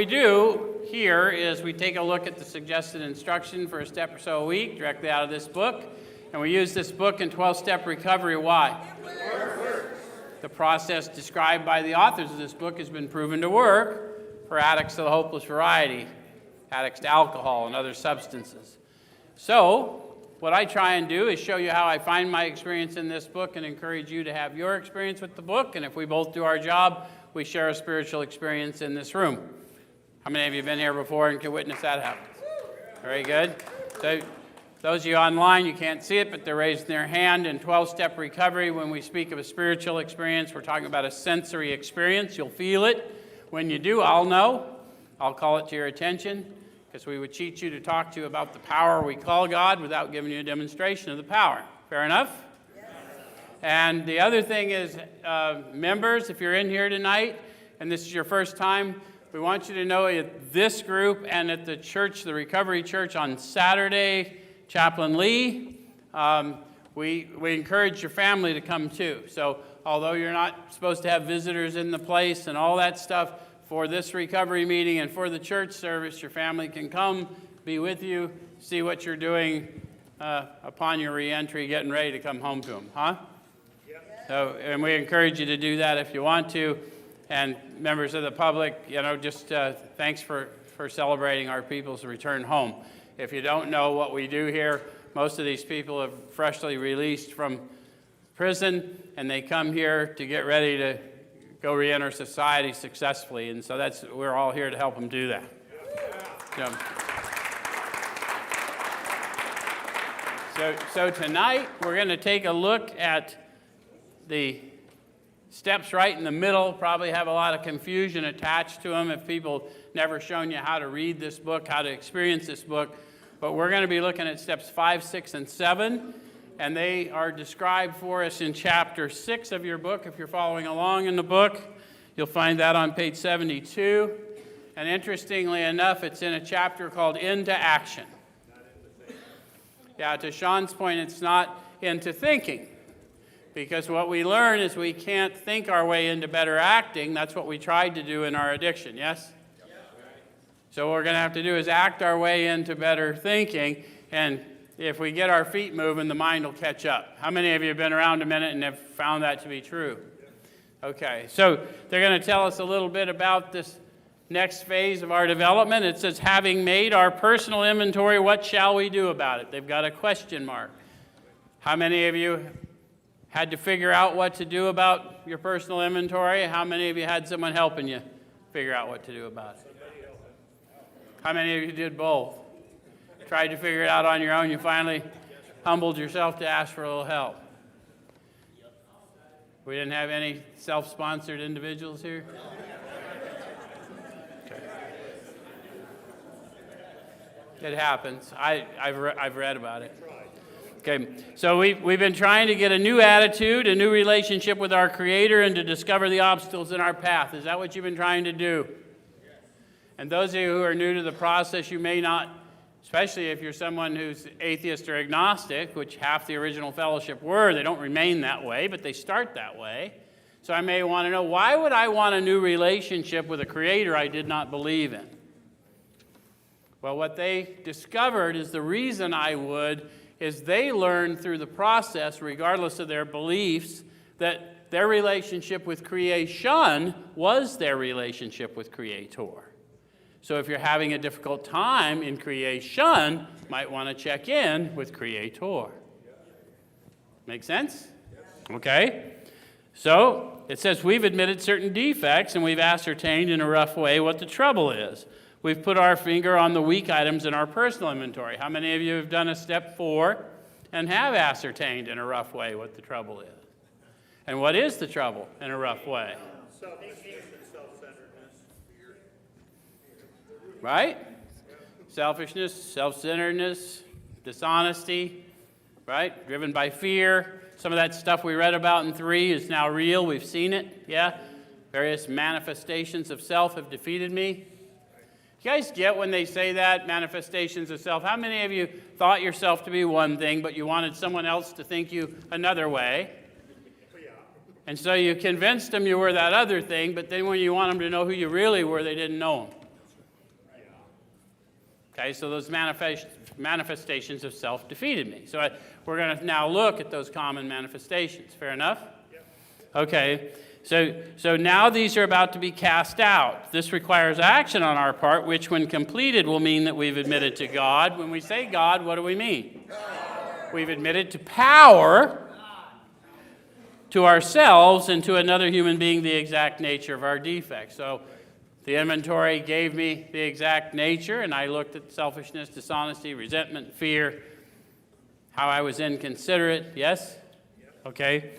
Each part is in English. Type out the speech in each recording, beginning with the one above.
What we do here is we take a look at the suggested instruction for a step or so a week directly out of this book, and we use this book in 12-step recovery. Why? The process described by the authors of this book has been proven to work for addicts of the hopeless variety, addicts to alcohol and other substances. So what I try and do is show you how I find my experience in this book and encourage you to have your experience with the book, and if we both do our job, we share a spiritual experience in this room. How many of you have been here before and can witness that happen? Very good. So those of you online, you can't see it, but they're raising their hand. In 12-step recovery, when we speak of a spiritual experience, we're talking about a sensory experience. You'll feel it. When you do, I'll know. I'll call it to your attention, because we would teach you to talk to you about the power we call God without giving you a demonstration of the power. Fair enough? Yes. And the other thing is, members, if you're in here tonight, and this is your first time, we want you to know at this group and at the church, the Recovery Church on Saturday, Chaplain Lee, we encourage your family to come too. So although you're not supposed to have visitors in the place and all that stuff, for this recovery meeting and for the church service, your family can come, be with you, see what you're doing upon your reentry, getting ready to come home to them, huh? Yep. So, and we encourage you to do that if you want to. And members of the public, just thanks for celebrating our people's return home. If you don't know what we do here, most of these people are freshly released from prison, and they come here to get ready to go reenter society successfully. And so we're all here to help them do that. So tonight, we're going to take a look at the steps right in the middle. Probably have a lot of confusion attached to them if people never shown you how to read this book, how to experience this book. But we're going to be looking at steps 5, 6, and 7. And they are described for us in chapter 6 of your book. If you're following along in the book, you'll find that on page 72. And interestingly enough, it's in a chapter called Into Action. Yeah, to Sean's point, it's not into thinking. Because what we learn is we can't think our way into better acting. That's what we tried to do in our addiction, yes? So what we're going to have to do is act our way into better thinking, and if we get our feet moving, the mind will catch up. How many of you have been around a minute and have found that to be true? Okay, so they're going to tell us a little bit about this next phase of our development. It says, having made our personal inventory, what shall we do about it? They've got a question mark. How many of you had to figure out what to do about your personal inventory? How many of you had someone helping you figure out what to do about it? How many of you did both? Tried to figure it out on your own, you finally humbled yourself to ask for a little help. We didn't have any self-sponsored individuals here? Okay. It happens. I've read about it. Okay, so we've been trying to get a new attitude, a new relationship with our Creator, and to discover the obstacles in our path. Is that what you've been trying to do? And those of you who are new to the process, you may not, especially if you're someone who's atheist or agnostic, which half the original fellowship were. They don't remain that way, but they start that way. So I may want to know, why would I want a new relationship with a Creator I did not believe in? Well, what they discovered is the reason I would is they learned through the process, regardless of their beliefs, that their relationship with creation was their relationship with Creator. So if you're having a difficult time in creation, you might want to check in with Creator. Make sense? Okay. So it says we've admitted certain defects and we've ascertained in a rough way what the trouble is. We've put our finger on the weak items in our personal inventory. How many of you have done a step 4 and have ascertained in a rough way what the trouble is? And what is the trouble in a rough way? Right? Selfishness, self-centeredness, dishonesty, right? Driven by fear. Some of that stuff we read about in 3 is now real. We've seen it, yeah? Various manifestations of self have defeated me. You guys get when they say that, manifestations of self? How many of you thought yourself to be one thing, but you wanted someone else to think you another way? And so you convinced them you were that other thing, but then when you want them to know who you really were, they didn't know them. Okay, so those manifestations of self defeated me. So we're going to now look at those common manifestations. Fair enough? Yep. Okay, so now these are about to be cast out. This requires action on our part, which when completed will mean that we've admitted to God. When we say God, what do we mean? God. We've admitted to power, to ourselves, and to another human being the exact nature of our defects. So the inventory gave me the exact nature, and I looked at selfishness, dishonesty, resentment, fear, how I was inconsiderate. Yes? Okay.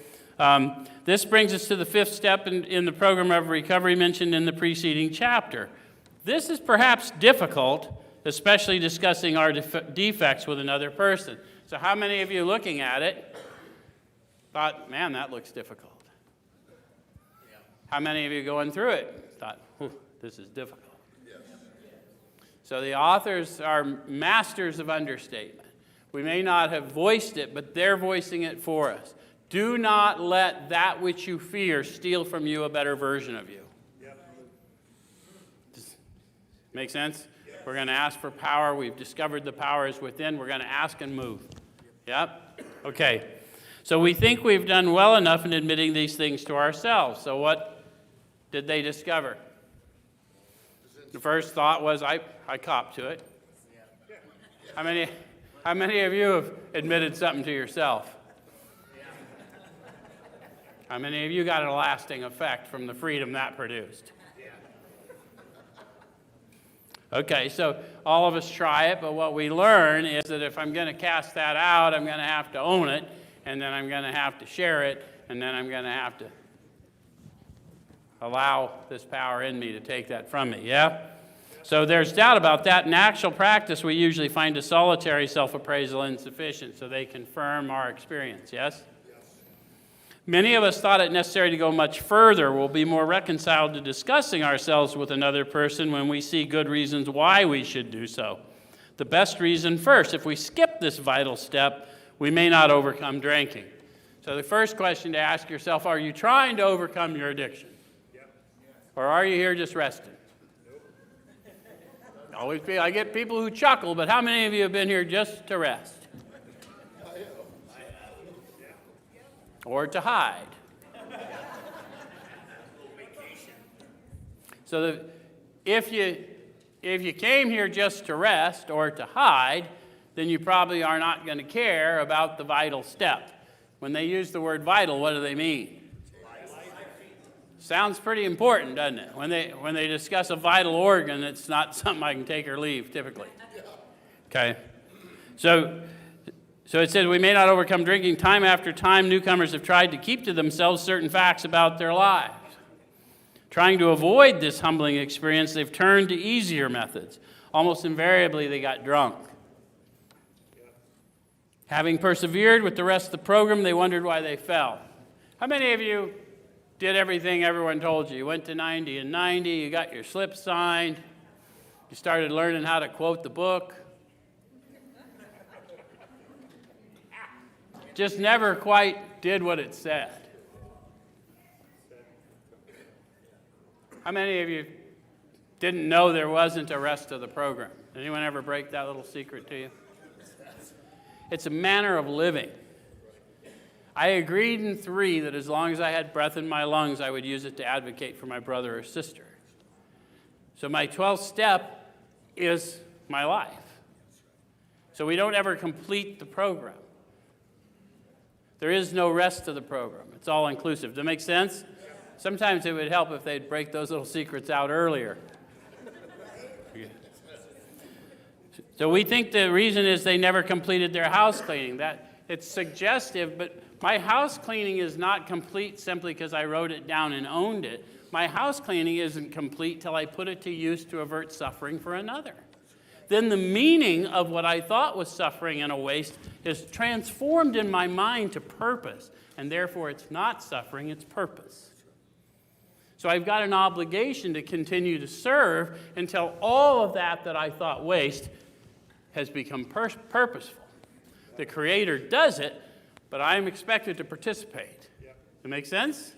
This brings us to the fifth step in the program of recovery mentioned in the preceding chapter. This is perhaps difficult, especially discussing our defects with another person. So how many of you looking at it thought, man, that looks difficult? How many of you going through it thought, this is difficult? Yes. So the authors are masters of understatement. We may not have voiced it, but they're voicing it for us. Do not let that which you fear steal from you a better version of you. Yep. Make sense? Yep. We're going to ask for power. We've discovered the power is within. We're going to ask and move. Yep? Okay. So we think we've done well enough in admitting these things to ourselves. So what did they discover? The first thought was, I copped to it. How many of you have admitted something to yourself? How many of you got a lasting effect from the freedom that produced? Okay, so all of us try it, but what we learn is that if I'm going to cast that out, I'm going to have to own it, and then I'm going to have to share it, and then I'm going to have to allow this power in me to take that from me, yeah? So there's doubt about that. In actual practice, we usually find a solitary self-appraisal insufficient, so they confirm our experience, yes? Many of us thought it necessary to go much further. We'll be more reconciled to discussing ourselves with another person when we see good reasons why we should do so. The best reason first. If we skip this vital step, we may not overcome drinking. So the first question to ask yourself, are you trying to overcome your addiction? Or are you here just resting? I get people who chuckle, but how many of you have been here just to rest? Or to hide? So if you came here just to rest or to hide, then you probably are not going to care about the vital step. When they use the word vital, what do they mean? Sounds pretty important, doesn't it? When they discuss a vital organ, it's not something I can take or leave, typically. Okay? So it says, we may not overcome drinking. Time after time, newcomers have tried to keep to themselves certain facts about their lives. Trying to avoid this humbling experience, they've turned to easier methods. Almost invariably, they got drunk. Having persevered with the rest of the program, they wondered why they fell. How many of you did everything everyone told you? You went to 90 and 90, you got your slip signed, you started learning how to quote the book. Just never quite did what it said. How many of you didn't know there wasn't a rest of the program? Did anyone ever break that little secret to you? It's a manner of living. I agreed in 3 that as long as I had breath in my lungs, I would use it to advocate for my brother or sister. So my 12th step is my life. So we don't ever complete the program. There is no rest of the program. It's all inclusive. Does that make sense? Sometimes it would help if they'd break those little secrets out earlier. So we think the reason is they never completed their house cleaning. It's suggestive, but my house cleaning is not complete simply because I wrote it down and owned it. My house cleaning isn't complete till I put it to use to avert suffering for another. Then the meaning of what I thought was suffering and a waste is transformed in my mind to purpose, and therefore it's not suffering, it's purpose. So I've got an obligation to continue to serve until all of that I thought waste has become purposeful. The Creator does it, but I'm expected to participate. Does that make sense?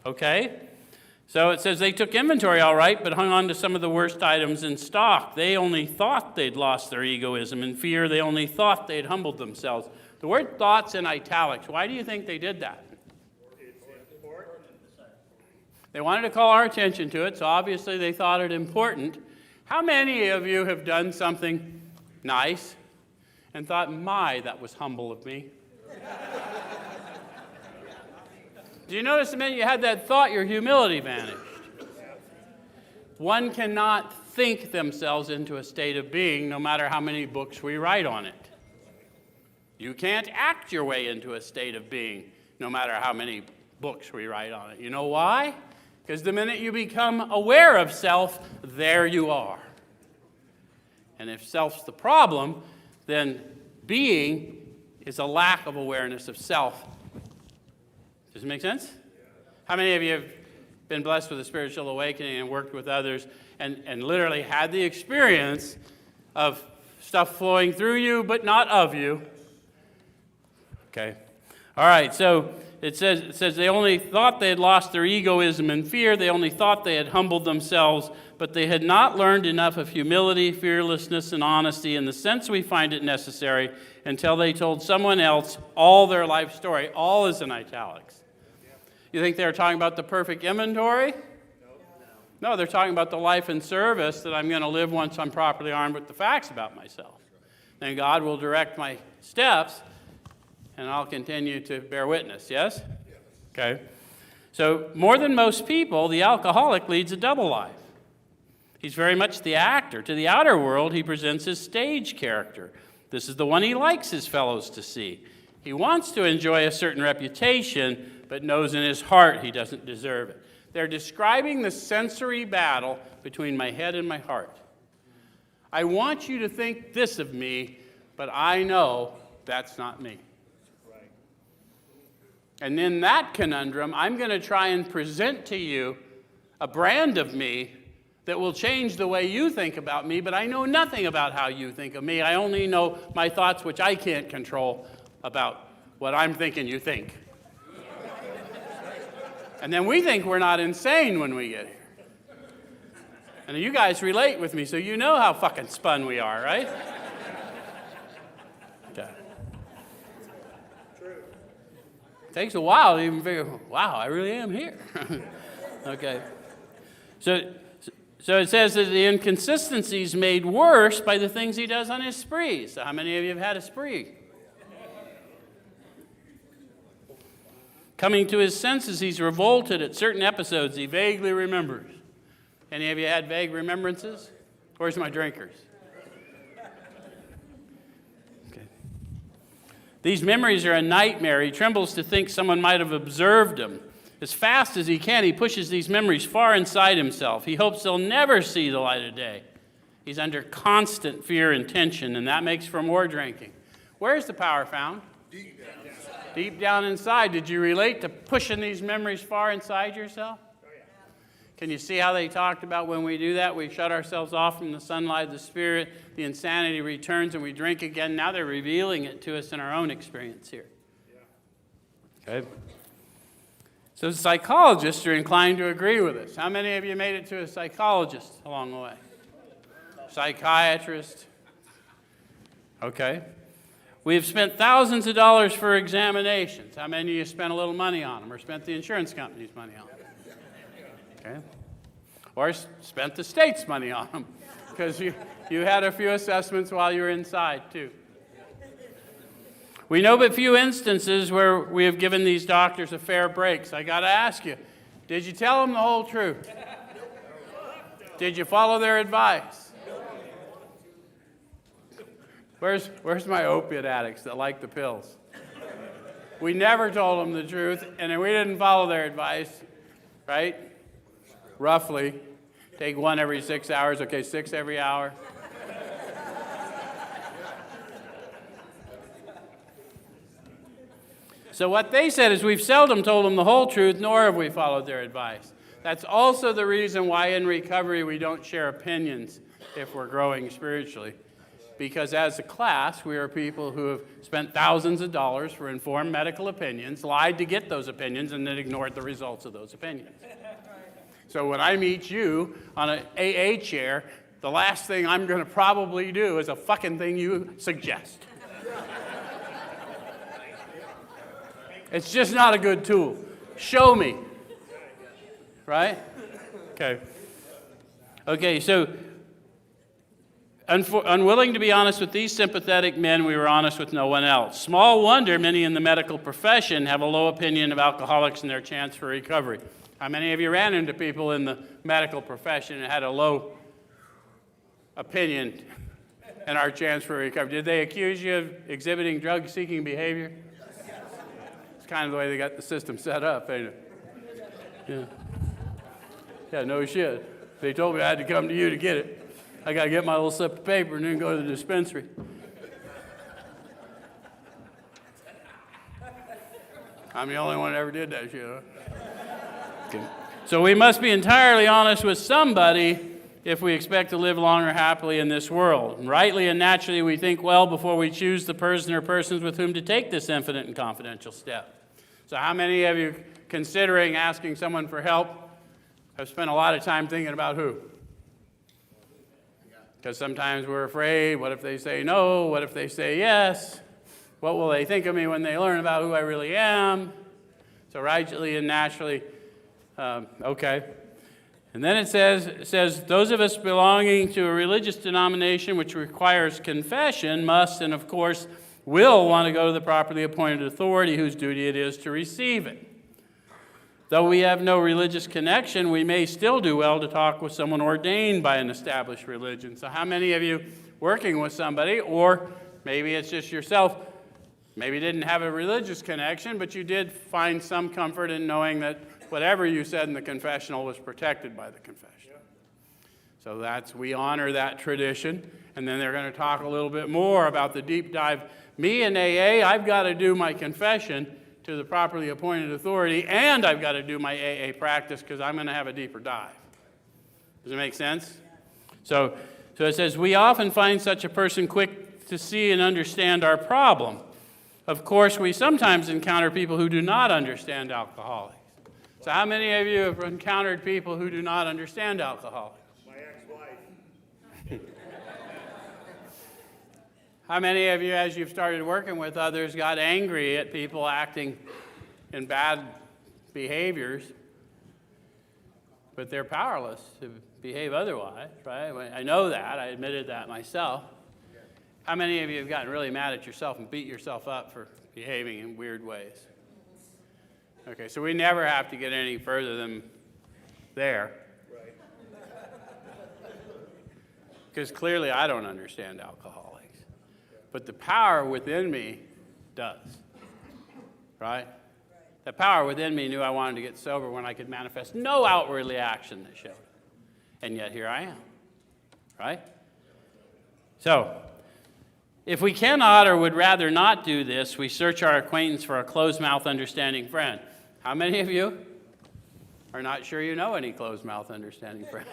Okay? So it says they took inventory all right, but hung on to some of the worst items in stock. They only thought they'd lost their egoism and fear. They only thought they'd humbled themselves. The word thought's in italics. Why do you think they did that? They wanted to call our attention to it, so obviously they thought it important. How many of you have done something nice and thought, my, that was humble of me? Do you notice the minute you had that thought, your humility vanished? One cannot think themselves into a state of being, no matter how many books we write on it. You can't act your way into a state of being, no matter how many books we write on it. You know why? Because the minute you become aware of self, there you are. And if self's the problem, then being is a lack of awareness of self. Does it make sense? How many of you have been blessed with a spiritual awakening and worked with others and literally had the experience of stuff flowing through you but not of you? Okay. All right, so it says they only thought they had lost their egoism and fear. They only thought they had humbled themselves, but they had not learned enough of humility, fearlessness, and honesty in the sense we find it necessary until they told someone else all their life story. All is in italics. You think they're talking about the perfect inventory? No, they're talking about the life and service that I'm going to live once I'm properly armed with the facts about myself. Then God will direct my steps, and I'll continue to bear witness, yes? Okay. So more than most people, the alcoholic leads a double life. He's very much the actor. To the outer world, he presents his stage character. This is the one he likes his fellows to see. He wants to enjoy a certain reputation, but knows in his heart he doesn't deserve it. They're describing the sensory battle between my head and my heart. I want you to think this of me, but I know that's not me. And in that conundrum, I'm going to try and present to you a brand of me that will change the way you think about me, but I know nothing about how you think of me. I only know my thoughts, which I can't control, about what I'm thinking you think. And then we think we're not insane when we get here. And you guys relate with me, so you know how fucking spun we are, right? Okay. Takes a while to even figure, wow, I really am here. Okay. So it says that the inconsistency is made worse by the things he does on his sprees. So how many of you have had a spree? Coming to his senses, he's revolted at certain episodes he vaguely remembers. Any of you had vague remembrances? Where's my drinkers? Okay. These memories are a nightmare. He trembles to think someone might have observed him. As fast as he can, he pushes these memories far inside himself. He hopes they'll never see the light of day. He's under constant fear and tension, and that makes for more drinking. Where's the power found? Deep down inside. Did you relate to pushing these memories far inside yourself? Can you see how they talked about when we do that? We shut ourselves off from the sunlight of the Spirit. The insanity returns and we drink again. Now they're revealing it to us in our own experience here. Okay. So psychologists are inclined to agree with us. How many of you made it to a psychologist along the way? Psychiatrist? Okay. We've spent thousands of dollars for examinations. How many of you spent a little money on them or spent the insurance company's money on them? Okay. Or spent the state's money on them because you had a few assessments while you were inside too. We know but few instances where we have given these doctors a fair break. So I got to ask you, did you tell them the whole truth? Did you follow their advice? Where's my opiate addicts that like the pills? We never told them the truth, and we didn't follow their advice, right? Roughly. Take one every 6 hours. Okay, 6 every hour. So what they said is we've seldom told them the whole truth, nor have we followed their advice. That's also the reason why in recovery we don't share opinions if we're growing spiritually. Because as a class, we are people who have spent thousands of dollars for informed medical opinions, lied to get those opinions, and then ignored the results of those opinions. So when I meet you on an AA chair, the last thing I'm going to probably do is a fucking thing you suggest. It's just not a good tool. Show me. Right? Okay. Okay, so unwilling to be honest with these sympathetic men, we were honest with no one else. Small wonder many in the medical profession have a low opinion of alcoholics and their chance for recovery. How many of you ran into people in the medical profession and had a low opinion in our chance for recovery? Did they accuse you of exhibiting drug-seeking behavior? It's kind of the way they got the system set up, ain't it? Yeah. Yeah, no shit. They told me I had to come to you to get it. I got to get my little slip of paper and then go to the dispensary. I'm the only one that ever did that shit, huh? Okay. So we must be entirely honest with somebody if we expect to live long or happily in this world. And rightly and naturally, we think well before we choose the person or persons with whom to take this infinite and confidential step. So how many of you, considering asking someone for help, have spent a lot of time thinking about who? Because sometimes we're afraid, what if they say no? What if they say yes? What will they think of me when they learn about who I really am? So rightly and naturally, okay. And then it says, those of us belonging to a religious denomination which requires confession must, and of course, will want to go to the properly appointed authority whose duty it is to receive it. Though we have no religious connection, we may still do well to talk with someone ordained by an established religion. So how many of you working with somebody, or maybe it's just yourself, maybe didn't have a religious connection, but you did find some comfort in knowing that whatever you said in the confessional was protected by the confession. So we honor that tradition. And then they're going to talk a little bit more about the deep dive. Me and AA, I've got to do my confession to the properly appointed authority, and I've got to do my AA practice because I'm going to have a deeper dive. Does it make sense? So it says, we often find such a person quick to see and understand our problem. Of course, we sometimes encounter people who do not understand alcoholics. So how many of you have encountered people who do not understand alcoholics? My ex-wife. How many of you, as you've started working with others, got angry at people acting in bad behaviors, but they're powerless to behave otherwise, right? I know that. I admitted that myself. How many of you have gotten really mad at yourself and beat yourself up for behaving in weird ways? Okay, so we never have to get any further than there. Right. Because clearly I don't understand alcoholics. But the power within me does, right? The power within me knew I wanted to get sober when I could manifest no outward reaction that showed it. And yet here I am, right? So, if we cannot or would rather not do this, we search our acquaintance for a closed-mouth understanding friend. How many of you are not sure you know any closed-mouth understanding friend?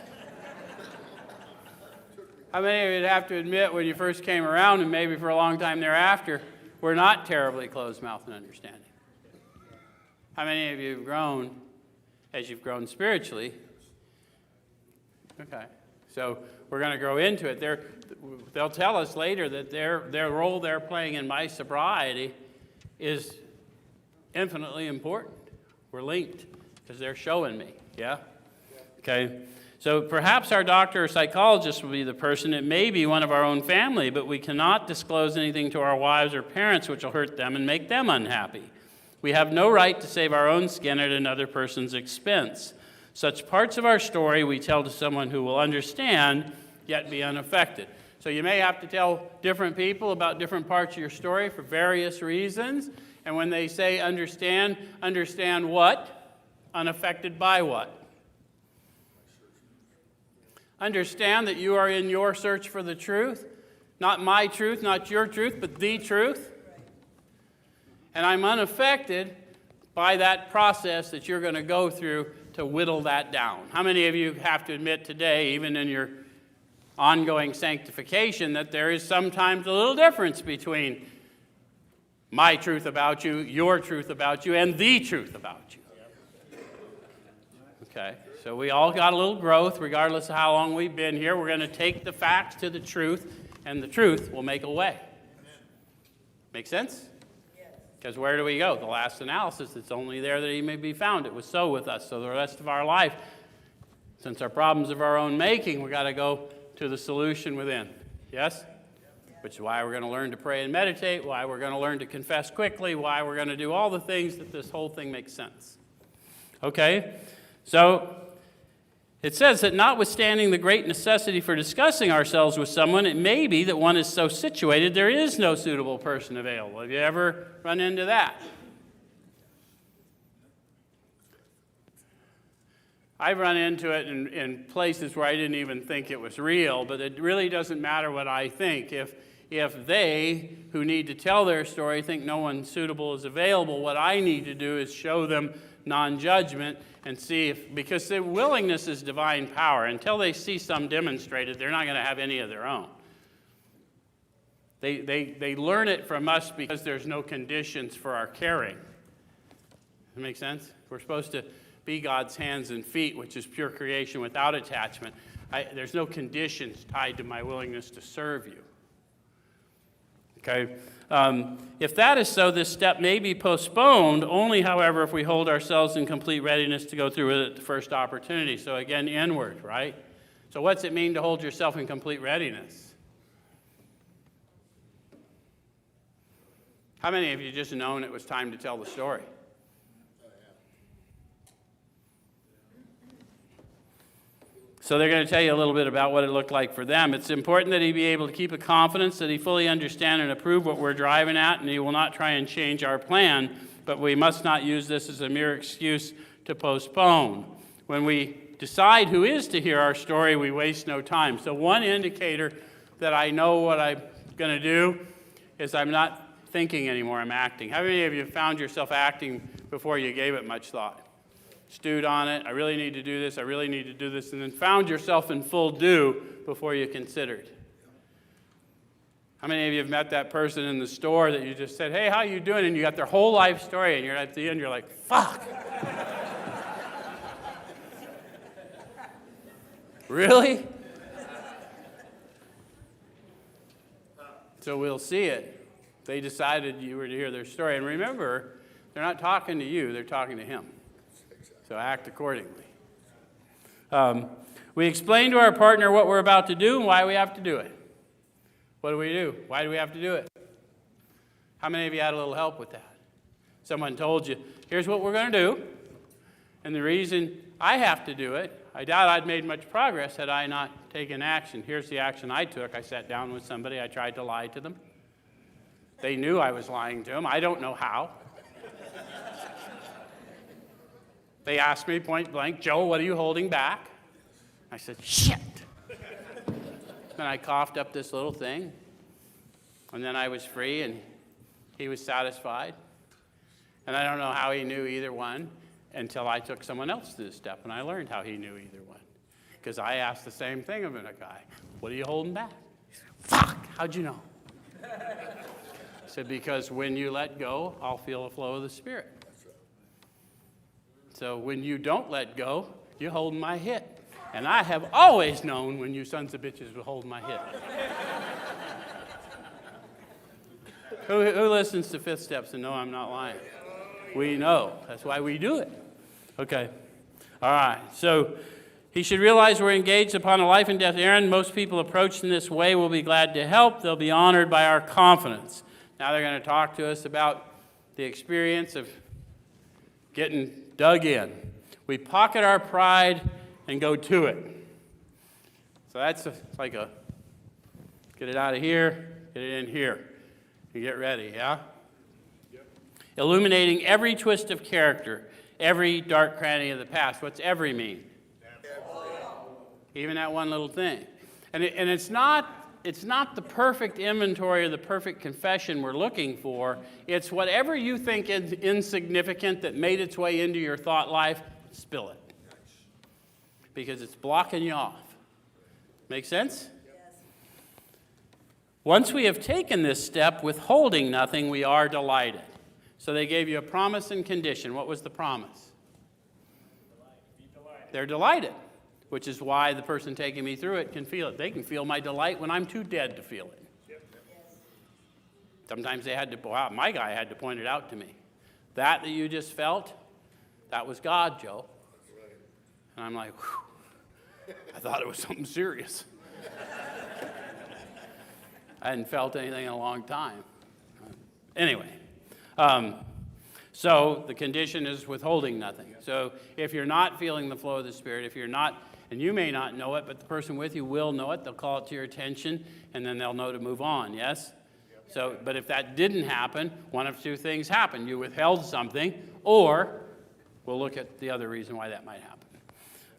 How many of you would have to admit when you first came around and maybe for a long time thereafter, we're not terribly closed-mouthed and understanding? How many of you have grown as you've grown spiritually? Okay, so we're going to grow into it. They'll tell us later that their role they're playing in my sobriety is infinitely important. We're linked because they're showing me, yeah? Okay. So perhaps our doctor or psychologist will be the person. It may be one of our own family, but we cannot disclose anything to our wives or parents which will hurt them and make them unhappy. We have no right to save our own skin at another person's expense. Such parts of our story we tell to someone who will understand, yet be unaffected. So you may have to tell different people about different parts of your story for various reasons. And when they say understand what? Unaffected by what? Understand that you are in your search for the truth. Not my truth, not your truth, but the truth. And I'm unaffected by that process that you're going to go through to whittle that down. How many of you have to admit today, even in your ongoing sanctification, that there is sometimes a little difference between my truth about you, your truth about you, and the truth about you? Okay, So we all got a little growth, regardless of how long we've been here. We're going to take the facts to the truth, and the truth will make a way. Make sense? Because where do we go? The last analysis, it's only there that he may be found. It was so with us. So the rest of our life, since our problems of our own making, we got to go to the solution within. Yes? Which is why we're going to learn to pray and meditate, why we're going to learn to confess quickly, why we're going to do all the things that this whole thing makes sense. Okay? So it says that notwithstanding the great necessity for discussing ourselves with someone, it may be that one is so situated there is no suitable person available. Have you ever run into that? I've run into it in places where I didn't even think it was real, but it really doesn't matter what I think. If they, who need to tell their story, think no one suitable is available, what I need to do is show them non-judgment and see if, because their willingness is divine power. Until they see some demonstrated, they're not going to have any of their own. They learn it from us because there's no conditions for our caring. Does that make sense? We're supposed to be God's hands and feet, which is pure creation without attachment. There's no conditions tied to my willingness to serve you. Okay? If that is so, this step may be postponed, only, however, if we hold ourselves in complete readiness to go through it at the first opportunity. So again, inward, right? So what's it mean to hold yourself in complete readiness? How many of you just known it was time to tell the story? So they're going to tell you a little bit about what it looked like for them. It's important that he be able to keep a confidence that he fully understand and approve what we're driving at, and he will not try and change our plan, but we must not use this as a mere excuse to postpone. When we decide who is to hear our story, we waste no time. So one indicator that I know what I'm going to do is I'm not thinking anymore, I'm acting. How many of you found yourself acting before you gave it much thought? Stewed on it, I really need to do this, I really need to do this, and then found yourself in full do before you considered. How many of you have met that person in the store that you just said, hey, how you doing? And you got their whole life story, and you're at the end, you're like, fuck. Really? So we'll see it. They decided you were to hear their story. And remember, they're not talking to you, they're talking to him. So act accordingly. We explain to our partner what we're about to do and why we have to do it. What do? Why do we have to do it? How many of you had a little help with that? Someone told you, here's what we're going to do, and the reason I have to do it, I doubt I'd made much progress had I not taken action. Here's the action I took. I sat down with somebody. I tried to lie to them. They knew I was lying to them. I don't know how. They asked me point blank, Joe, what are you holding back? I said, shit. Then I coughed up this little thing, and then I was free, and he was satisfied. And I don't know how he knew either one until I took someone else to the step, and I learned how he knew either one. Because I asked the same thing of a guy, what are you holding back? He said, fuck, how'd you know? I said, because when you let go, I'll feel the flow of the Spirit. So when you don't let go, you're holding my hit. And I have always known when you sons of bitches will hold my hit. Who listens to Fifth Steps and know I'm not lying? We know. That's why we do it. Okay. All right. So he should realize we're engaged upon a life and death errand. Most people approached in this way will be glad to help. They'll be honored by our confidence. Now they're going to talk to us about the experience of getting dug in. We pocket our pride and go to it. So that's like a get it out of here, get it in here, and get ready, yeah? Yep. Illuminating every twist of character, every dark cranny of the past. What's every mean? Even that one little thing. And it's not the perfect inventory or the perfect confession we're looking for. It's whatever you think is insignificant that made its way into your thought life, spill it. Because it's blocking you off. Make sense? Yes. Once we have taken this step, withholding nothing, we are delighted. So they gave you a promise and condition. What was the promise? they're delighted, which is why the person taking me through it can feel it. They can feel my delight when I'm too dead to feel it. Sometimes my guy had to point it out to me. That you just felt, that was God, Joe. And I'm like, whew, I thought it was something serious. I hadn't felt anything in a long time. Anyway, so the condition is withholding nothing. So if you're not feeling the flow of the Spirit, if you're not, and you may not know it, but the person with you will know it, they'll call it to your attention, and then they'll know to move on, yes? So, but if that didn't happen, one of two things happened. You withheld something, or we'll look at the other reason why that might happen.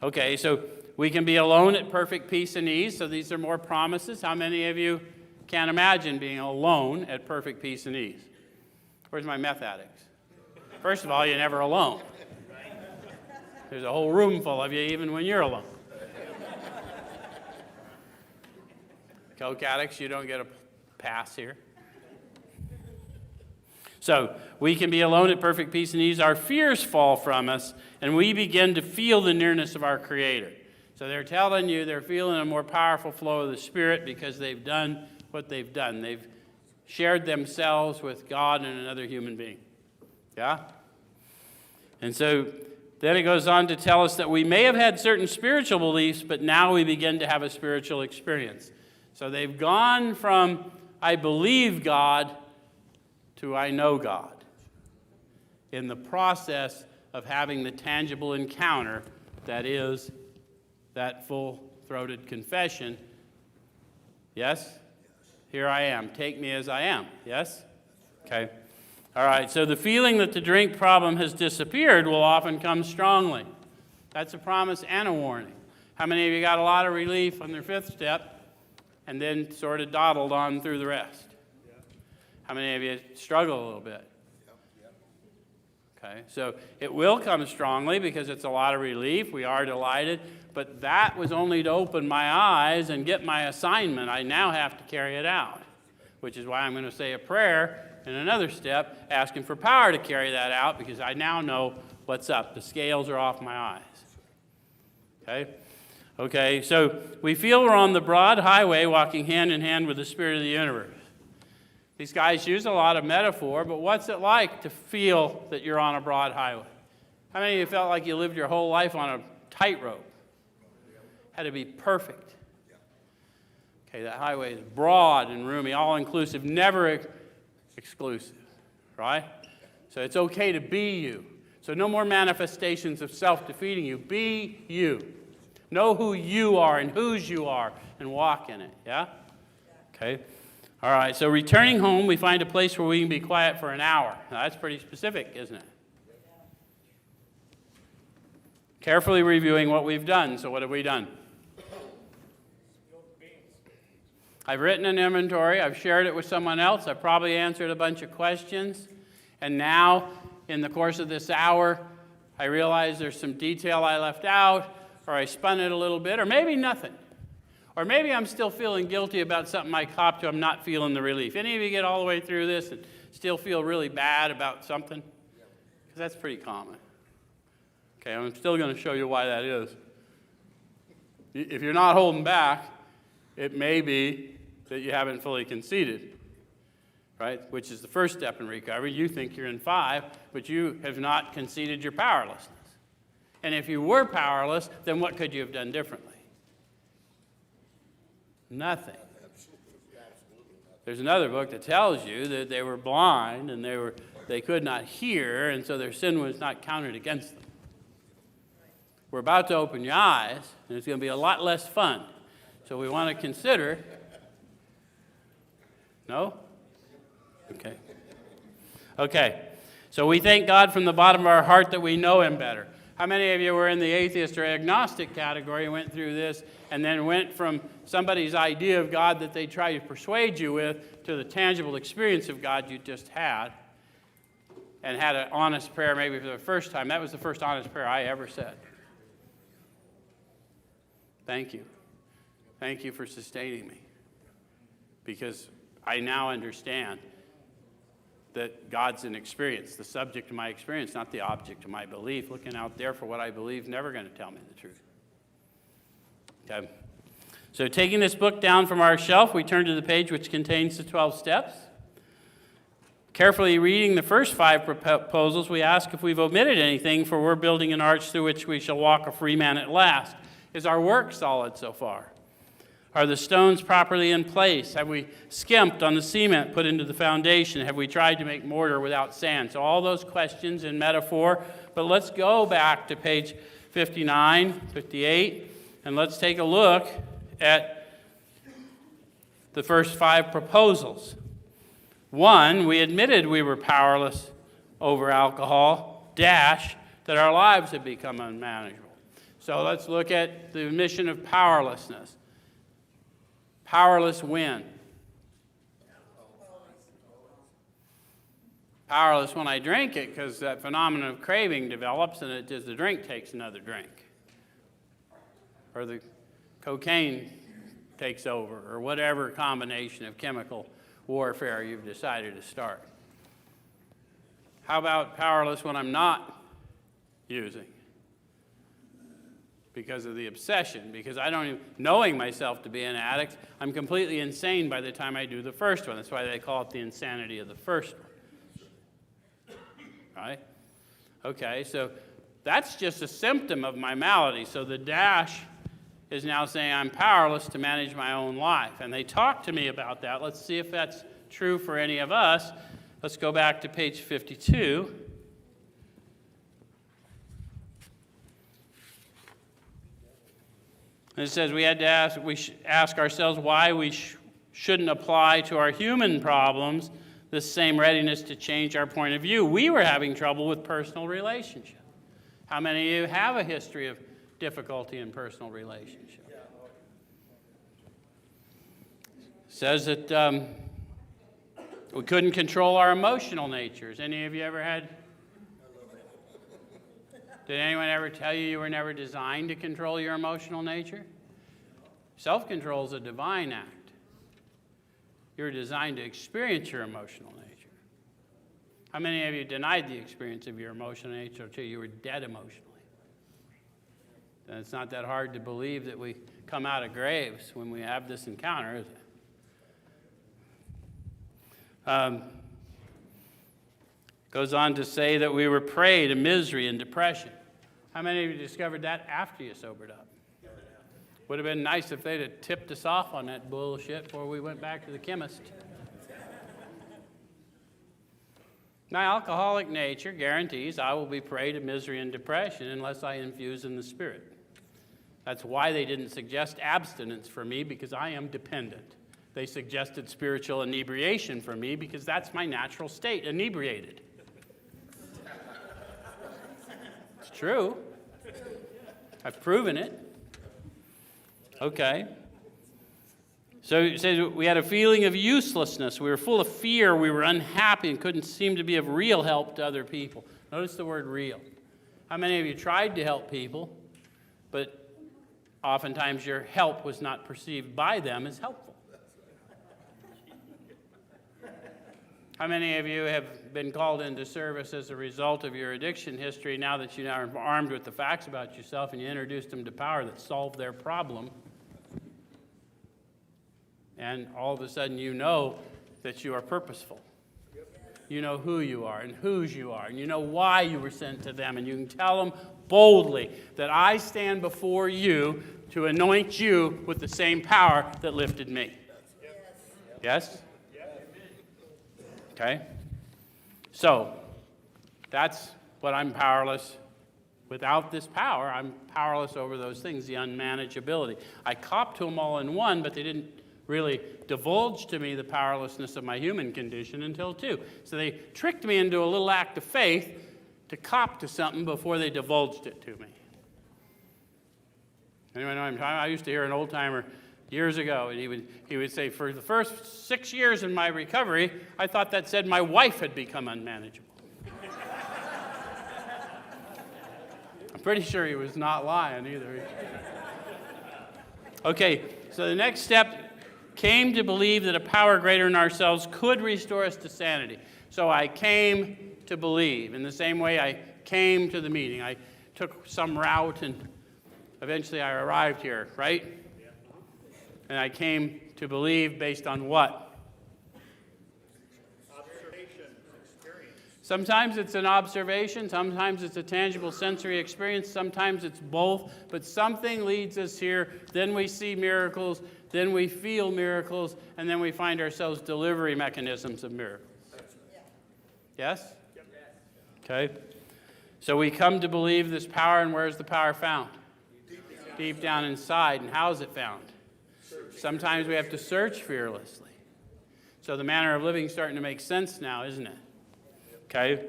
Okay, so we can be alone at perfect peace and ease. So these are more promises. How many of you can't imagine being alone at perfect peace and ease? Where's my meth addicts? First of all, you're never alone. There's a whole room full of you even when you're alone. Coke addicts, you don't get a pass here. So we can be alone at perfect peace and ease. Our fears fall from us, and we begin to feel the nearness of our Creator. So they're telling you they're feeling a more powerful flow of the Spirit because they've done what they've done. They've shared themselves with God and another human being. Yeah? And so then it goes on to tell us that we may have had certain spiritual beliefs, but now we begin to have a spiritual experience. So they've gone from, I believe God, to I know God, in the process of having the tangible encounter that is that full-throated confession. Yes? Here I am. Take me as I am. Yes? Okay. All right. So the feeling that the drink problem has disappeared will often come strongly. That's a promise and a warning. How many of you got a lot of relief on their fifth step and then sort of dawdled on through the rest? How many of you struggle a little bit? Okay, so it will come strongly because it's a lot of relief. We are delighted. But that was only to open my eyes and get my assignment. I now have to carry it out, which is why I'm going to say a prayer in another step, asking for power to carry that out because I now know what's up. The scales are off my eyes. Okay? Okay, so we feel we're on the broad highway walking hand in hand with the Spirit of the universe. These guys use a lot of metaphor, but what's it like to feel that you're on a broad highway? How many of you felt like you lived your whole life on a tightrope? Had to be perfect. Okay, that highway is broad and roomy, all-inclusive, never exclusive, right? So it's okay to be you. So no more manifestations of self-defeating you. Be you. Know who you are and whose you are and walk in it, yeah? Okay. All right, so returning home, we find a place where we can be quiet for an hour. Now, that's pretty specific, isn't it? Carefully reviewing what we've done. So what have we done? I've written an inventory. I've shared it with someone else. I've probably answered a bunch of questions. And now, in the course of this hour, I realize there's some detail I left out, or I spun it a little bit, or maybe nothing. Or maybe I'm still feeling guilty about something I copped to. I'm not feeling the relief. Any of you get all the way through this and still feel really bad about something? Because that's pretty common. Okay, I'm still going to show you why that is. If you're not holding back, it may be that you haven't fully conceded, right? Which is the first step in recovery. You think you're in 5, but you have not conceded your powerlessness. And if you were powerless, then what could you have done differently? Nothing. There's another book that tells you that they were blind and they could not hear, and so their sin was not counted against them. We're about to open your eyes, and it's going to be a lot less fun. So we want to consider. No? Okay. Okay. So we thank God from the bottom of our heart that we know Him better. How many of you were in the atheist or agnostic category and went through this and then went from somebody's idea of God that they try to persuade you with to the tangible experience of God you just had and had an honest prayer maybe for the first time? That was the first honest prayer I ever said. Thank you. Thank you for sustaining me because I now understand that God's an experience, the subject of my experience, not the object of my belief. Looking out there for what I believe is never going to tell me the truth. Okay. So taking this book down from our shelf, we turn to the page which contains the 12 steps. Carefully reading the first 5 proposals, we ask if we've omitted anything, for we're building an arch through which we shall walk a free man at last. Is our work solid so far? Are the stones properly in place? Have we skimped on the cement put into the foundation? Have we tried to make mortar without sand? So all those questions in metaphor. But let's go back to page 59, 58, and let's take a look at the first 5 proposals. 1, we admitted we were powerless over alcohol, that our lives had become unmanageable. So let's look at the admission of powerlessness. Powerless when? Powerless when I drink it, because that phenomenon of craving develops and the drink takes another drink. Or the cocaine takes over, or whatever combination of chemical warfare you've decided to start. How about powerless when I'm not using? Because of the obsession, because I don't even, knowing myself to be an addict, I'm completely insane by the time I do the first one. That's why they call it the insanity of the first one. Right? Okay, so that's just a symptom of my malady. So the dash is now saying I'm powerless to manage my own life. And they talk to me about that. Let's see if that's true for any of us. Let's go back to page 52. And it says we had to ask ourselves why we shouldn't apply to our human problems this same readiness to change our point of view. We were having trouble with personal relationship. How many of you have a history of difficulty in personal relationship? It says that we couldn't control our emotional natures. Any of you ever had? Did anyone ever tell you you were never designed to control your emotional nature? Self-control is a divine act. You're designed to experience your emotional nature. How many of you denied the experience of your emotional nature until you were dead emotionally? And it's not that hard to believe that we come out of graves when we have this encounter, is it? Goes on to say that we were prey to misery and depression. How many of you discovered that after you sobered up? Would have been nice if they'd have tipped us off on that bullshit before we went back to the chemist. My alcoholic nature guarantees I will be prey to misery and depression unless I infuse in the Spirit. That's why they didn't suggest abstinence for me, because I am dependent. They suggested spiritual inebriation for me because that's my natural state, inebriated. It's true. I've proven it. Okay. So it says we had a feeling of uselessness. We were full of fear. We were unhappy and couldn't seem to be of real help to other people. Notice the word real. How many of you tried to help people, but oftentimes your help was not perceived by them as helpful? How many of you have been called into service as a result of your addiction history now that you are armed with the facts about yourself and you introduced them to power that solved their problem? And all of a sudden you know that you are purposeful. You know who you are and whose you are, and you know why you were sent to them, and you can tell them boldly that I stand before you to anoint you with the same power that lifted me. Yes? Okay? So, that's what I'm powerless. Without this power, I'm powerless over those things, the unmanageability. I copped to them all in one, but they didn't really divulge to me the powerlessness of my human condition until 2. So they tricked me into a little act of faith to cop to something before they divulged it to me. Anyone know what I'm talking about? I used to hear an old-timer years ago, and he would say, for the first 6 years in my recovery, I thought that said my wife had become unmanageable. I'm pretty sure he was not lying either. Okay, so the next step came to believe that a power greater than ourselves could restore us to sanity. So I came to believe. In the same way I came to the meeting. I took some route and eventually I arrived here, right? And I came to believe based on what? Observation, experience. Sometimes it's an observation, sometimes it's a tangible sensory experience, sometimes it's both, but something leads us here, then we see miracles, then we feel miracles, and then we find ourselves delivery mechanisms of miracles. Yes? Okay. So we come to believe this power, and where's the power found? Deep down inside. And how is it found? Sometimes we have to search fearlessly. So the manner of living is starting to make sense now, isn't it? Okay.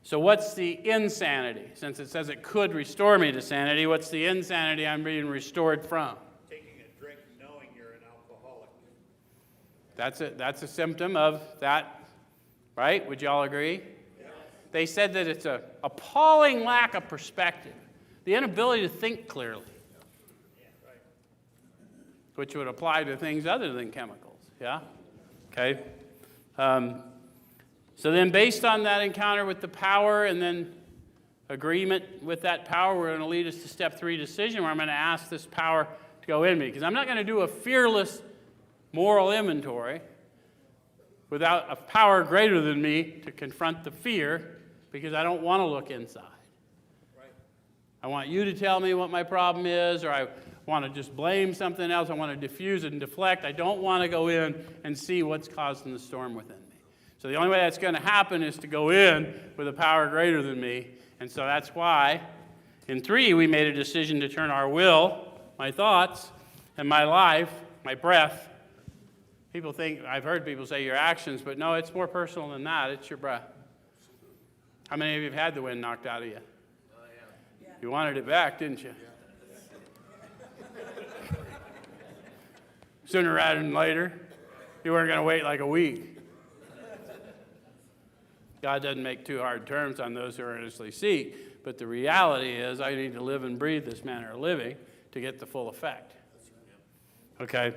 So what's the insanity? Since it says it could restore me to sanity, what's the insanity I'm being restored from? Taking a drink knowing you're an alcoholic. That's a symptom of that, right? Would you all agree? Yeah. They said that it's an appalling lack of perspective, the inability to think clearly, which would apply to things other than chemicals, yeah? Okay. So then based on that encounter with the power and then agreement with that power, we're going to lead us to step 3 decision, where I'm going to ask this power to go in me. Because I'm not going to do a fearless moral inventory without a power greater than me to confront the fear, because I don't want to look inside. Right. I want you to tell me what my problem is, or I want to just blame something else. I want to diffuse and deflect. I don't want to go in and see what's causing the storm within me. So the only way that's going to happen is to go in with a power greater than me. And so that's why in 3 we made a decision to turn our will, my thoughts, and my life, my breath. People think, I've heard people say your actions, but no, it's more personal than that. It's your breath. How many of you have had the wind knocked out of you? You wanted it back, didn't you? Sooner rather than later. You weren't going to wait like a week. God doesn't make too hard terms on those who earnestly seek, but the reality is I need to live and breathe this manner of living to get the full effect. Okay?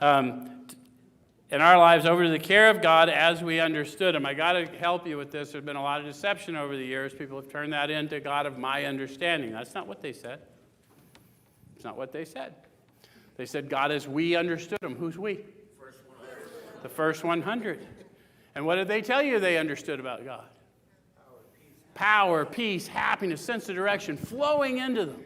In our lives, over to the care of God as we understood Him. I got to help you with this. There's been a lot of deception over the years. People have turned that into God of my understanding. That's not what they said. It's not what they said. They said God as we understood Him. Who's we? The first 100. And what did they tell you they understood about God? Power, peace, happiness, sense of direction flowing into them.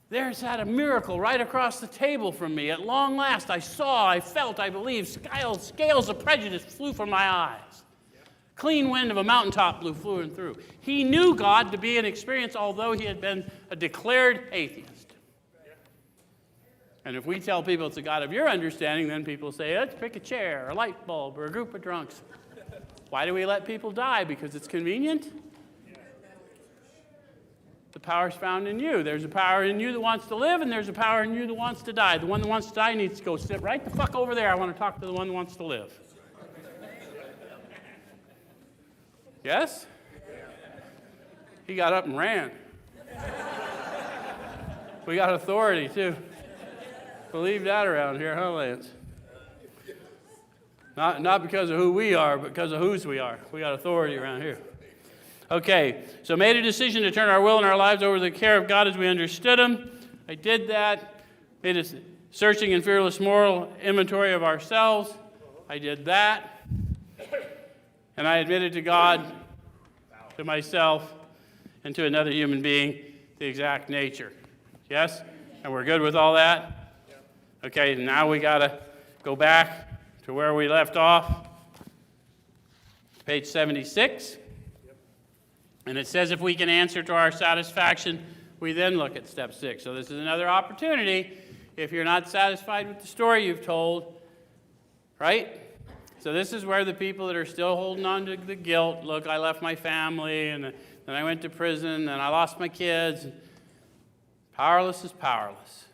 There's had a miracle right across the table from me. At long last, I saw, I felt, I believed. Scales of prejudice flew from my eyes. Clean wind of a mountaintop flew through. He knew God to be an experience, although he had been a declared atheist. And if we tell people it's a God of your understanding, then people say, let's pick a chair, a light bulb, or a group of drunks. Why do we let people die? Because it's convenient? The power's found in you. There's a power in you that wants to live, and there's a power in you that wants to die. The one that wants to die needs to go sit right the fuck over there. I want to talk to the one that wants to live. Yes? He got up and ran. We got authority, too. Believe that around here, huh, Lance? Not because of who we are, but because of whose we are. We got authority around here. Okay, so made a decision to turn our will and our lives over to the care of God as we understood Him. I did that. Made a searching and fearless moral inventory of ourselves. I did that. And I admitted to God, to myself, and to another human being the exact nature. Yes? And we're good with all that? Okay, now we got to go back to where we left off. Page 76. And it says if we can answer to our satisfaction, we then look at step 6. So this is another opportunity. If you're not satisfied with the story you've told, right? So this is where the people that are still holding on to the guilt, look, I left my family, and then I went to prison, and I lost my kids. Powerless is powerless.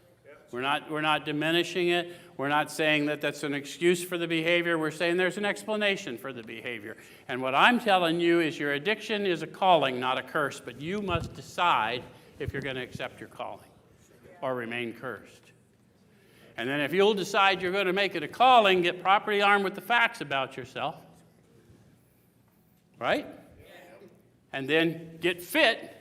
We're not diminishing it. We're not saying that that's an excuse for the behavior. We're saying there's an explanation for the behavior. And what I'm telling you is your addiction is a calling, not a curse. But you must decide if you're going to accept your calling or remain cursed. And then if you'll decide you're going to make it a calling, get properly armed with the facts about yourself, right? And then get fit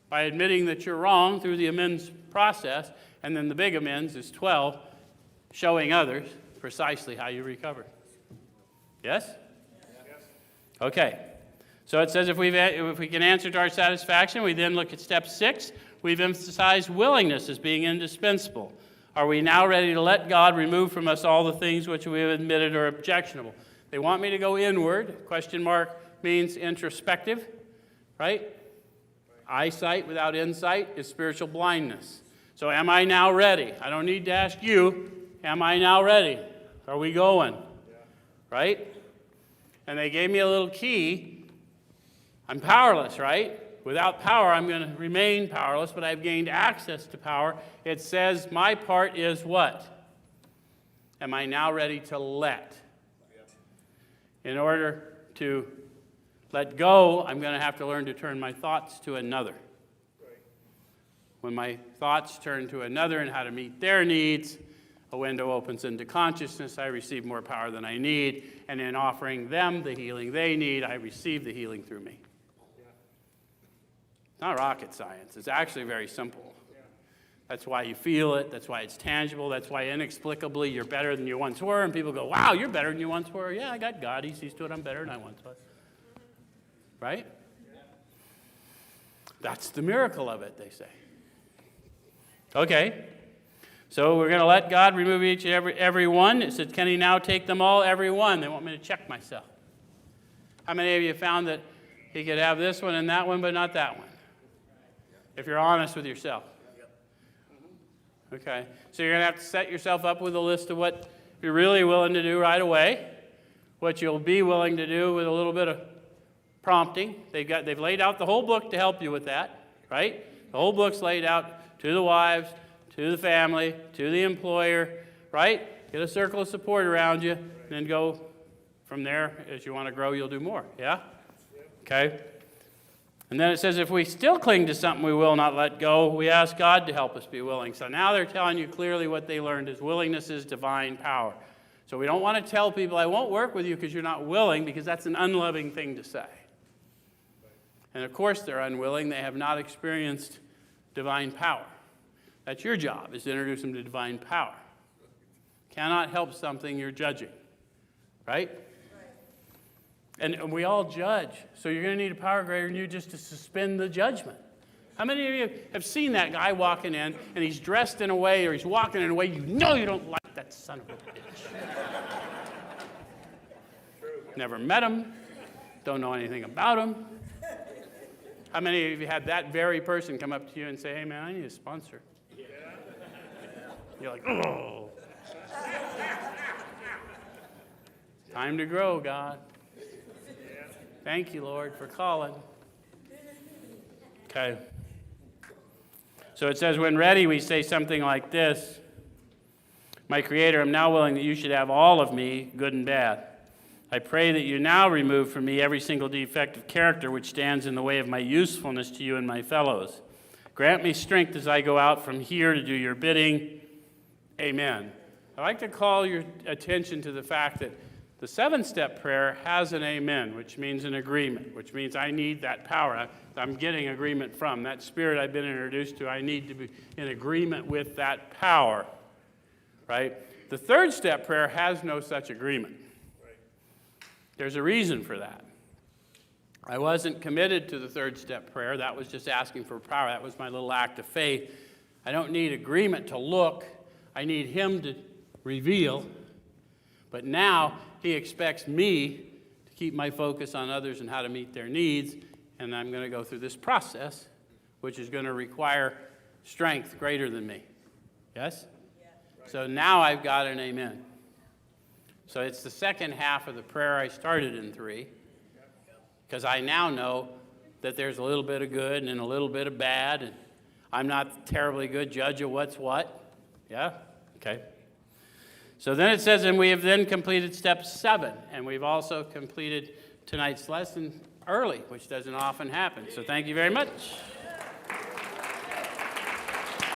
by admitting that you're wrong through the amends process. And then the big amends is 12, showing others precisely how you recovered. Yes? Okay. So it says if we can answer to our satisfaction, we then look at step 6. We've emphasized willingness as being indispensable. Are we now ready to let God remove from us all the things which we have admitted are objectionable? They want me to go inward. Question mark means introspective, right? Eyesight without insight is spiritual blindness. So am I now ready? I don't need to ask you, am I now ready? Are we going? Right? And they gave me a little key. I'm powerless, right? Without power, I'm going to remain powerless, but I've gained access to power. It says my part is what? Am I now ready to let? In order to let go, I'm going to have to learn to turn my thoughts to another. When my thoughts turn to another and how to meet their needs, a window opens into consciousness. I receive more power than I need. And in offering them the healing they need, I receive the healing through me. It's not rocket science. It's actually very simple. That's why you feel it. That's why it's tangible. That's why inexplicably you're better than you once were. And people go, wow, you're better than you once were. Yeah, I got God. He sees to it I'm better than I once was. Right? That's the miracle of it, they say. Okay. So we're going to let God remove each and every one. It says, can he now take them all? Every one. They want me to check myself. How many of you found that he could have this one and that one, but not that one? If you're honest with yourself. Okay. So you're going to have to set yourself up with a list of what you're really willing to do right away, what you'll be willing to do with a little bit of prompting. They've laid out the whole book to help you with that, right? The whole book's laid out to the wives, to the family, to the employer, right? Get a circle of support around you, and then go from there. As you want to grow, you'll do more, yeah? Okay? And then it says, if we still cling to something we will not let go, we ask God to help us be willing. So now they're telling you clearly what they learned is willingness is divine power. So we don't want to tell people, I won't work with you because you're not willing, because that's an unloving thing to say. And of course they're unwilling. They have not experienced divine power. That's your job, is to introduce them to divine power. Cannot help something you're judging, right? And we all judge. So you're going to need a power greater than you just to suspend the judgment. How many of you have seen that guy walking in, and he's dressed in a way, or he's walking in a way you know you don't like that son of a bitch? Never met him. Don't know anything about him. How many of you had that very person come up to you and say, hey, man, I need a sponsor? Yeah. You're like, oh. Time to grow, God. Thank you, Lord, for calling. Okay. So it says, when ready, we say something like this. My Creator, I'm now willing that you should have all of me, good and bad. I pray that you now remove from me every single defect of character which stands in the way of my usefulness to you and my fellows. Grant me strength as I go out from here to do your bidding. Amen. I'd like to call your attention to the fact that the 7-step prayer has an amen, which means an agreement, which means I need that power. I'm getting agreement from. That spirit I've been introduced to, I need to be in agreement with that power, right? The 3rd-step prayer has no such agreement. There's a reason for that. I wasn't committed to the 3rd-step prayer. That was just asking for power. That was my little act of faith. I don't need agreement to look. I need him to reveal. But now he expects me to keep my focus on others and how to meet their needs, and I'm going to go through this process, which is going to require strength greater than me. Yes? Yeah. So now I've got an amen. So it's the second half of the prayer I started in 3, because I now know that there's a little bit of good and a little bit of bad, and I'm not a terribly good judge of what's what. Yeah? Okay. So then it says, and we have then completed step 7, and we've also completed tonight's lesson early, which doesn't often happen. So thank you very much.